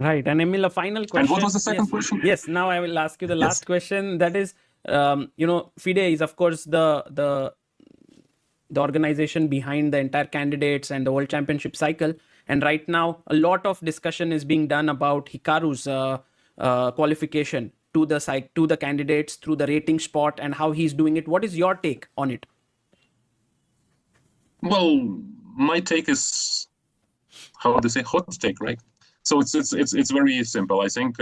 Right. And Emil, a final question. And what was the second question? Yes. Now I will ask you the last question. That is, FIDE is, of course, the organization behind the entire candidates and the World Championship cycle. And right now, a lot of discussion is being done about Hikaru's qualification to the candidates through the rating spot and how he's doing it. What is your take on it? Well, my take is, how do you say, hot take, right? So it's very simple. I think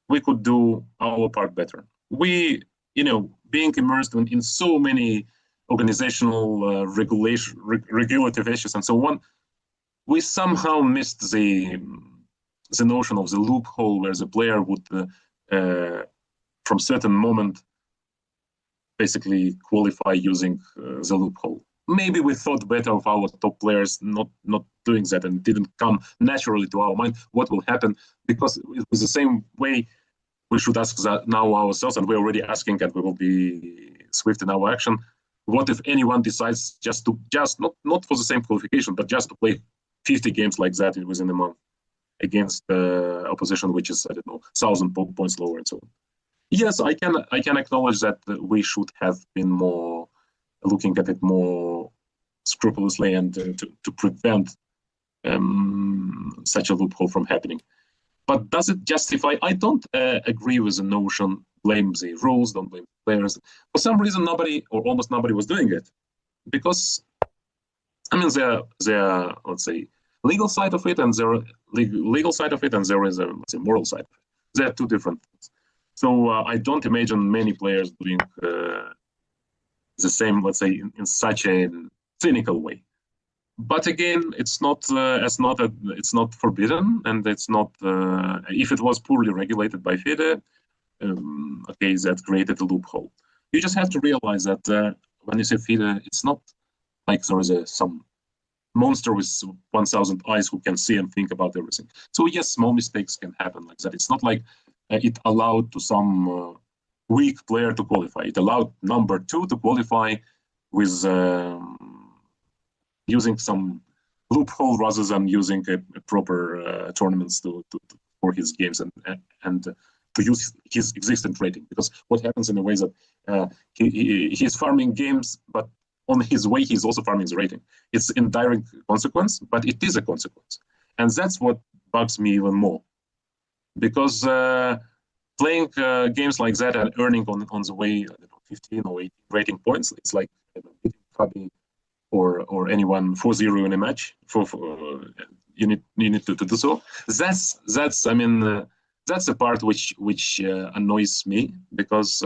we could do our part better. We, being immersed in so many organizational regulative issues and so on, we somehow missed the notion of the loophole where the player would, from certain moment, basically qualify using the loophole. Maybe we thought better of our top players not doing that, and it didn't come naturally to our mind what will happen, because it was the same way we should ask that now ourselves, and we're already asking, and we will be swift in our action. What if anyone decides just not for the same qualification, but just to play 50 games like that within a month against opposition which is, I don't know, 1,000 points lower and so on? Yes, I can acknowledge that we should have been more looking at it more scrupulously and to prevent such a loophole from happening. But does it justify? I don't agree with the notion, blame the rules, don't blame the players. For some reason, nobody or almost nobody was doing it. Because, I mean, there let's say, legal side of it, and there are legal side of it, and there is a, let's say, moral side of it. There are two different things. So I don't imagine many players doing the same, let's say, in such a cynical way. But again, it's not forbidden, and it's not if it was poorly regulated by FIDE, okay, that created a loophole. You just have to realize that when you say FIDE, it's not like there is some monster with 1,000 eyes who can see and think about everything. So yes, small mistakes can happen like that. It's not like it allowed to some weak player to qualify. It allowed number 2 to qualify with using some loophole rather than using a proper tournaments for his games and to use his existing rating. Because what happens in a way that he's farming games, but on his way he's also farming the rating. It's indirect consequence, but it is a consequence, and that's what bugs me even more. Because playing games like that and earning on the way, I don't know, 15 or 18 rating points, it's like beating Fabi or anyone 4-0 in a match. You need to do so. That's I mean that's the part which annoys me, because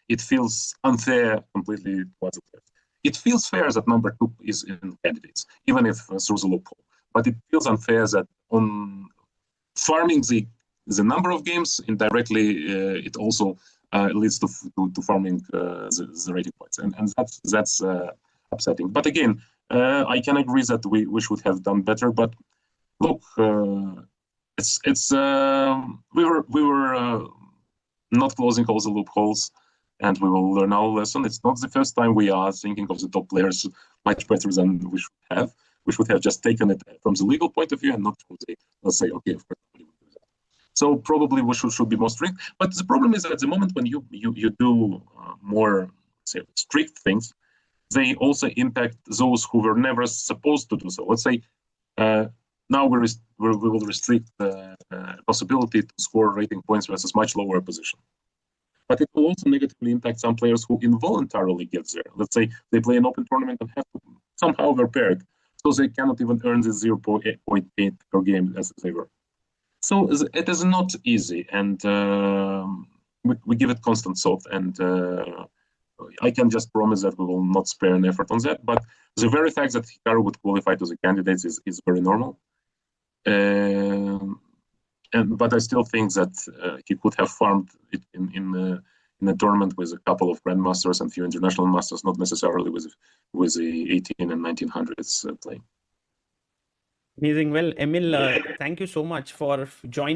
it feels unfair completely towards the players. It feels fair that number 2 is in candidates, even if through the loophole. But it feels unfair that on farming the number of games indirectly, it also leads to farming the rating points, and that's upsetting. But again, I can agree that we should have done better. But look, it's we were not closing all the loopholes, and we will learn our lesson. It's not the first time we are thinking of the top players much better than we should have. We should have just taken it from the legal point of view and not from the, let's say, okay, of course. So probably we should be more strict. But the problem is that at the moment when you do more, say, strict things, they also impact those who were never supposed to do so. Let's say now we will restrict the possibility to score rating points versus much lower position. But it will also negatively impact some players who involuntarily get there. Let's say they play an open tournament and have to somehow they're paired, so they cannot even earn the 0.8 per game as they were. So it is not easy, and we give it constant thought, and I can just promise that we will not spare an effort on that. But the very fact that Hikaru would qualify to the candidates is very normal. But I still think that he could have farmed it in a tournament with a couple of grandmasters and few international masters, not necessarily with the 18 and 1900s playing. Amazing. Well, Emil, thank you so much for joining.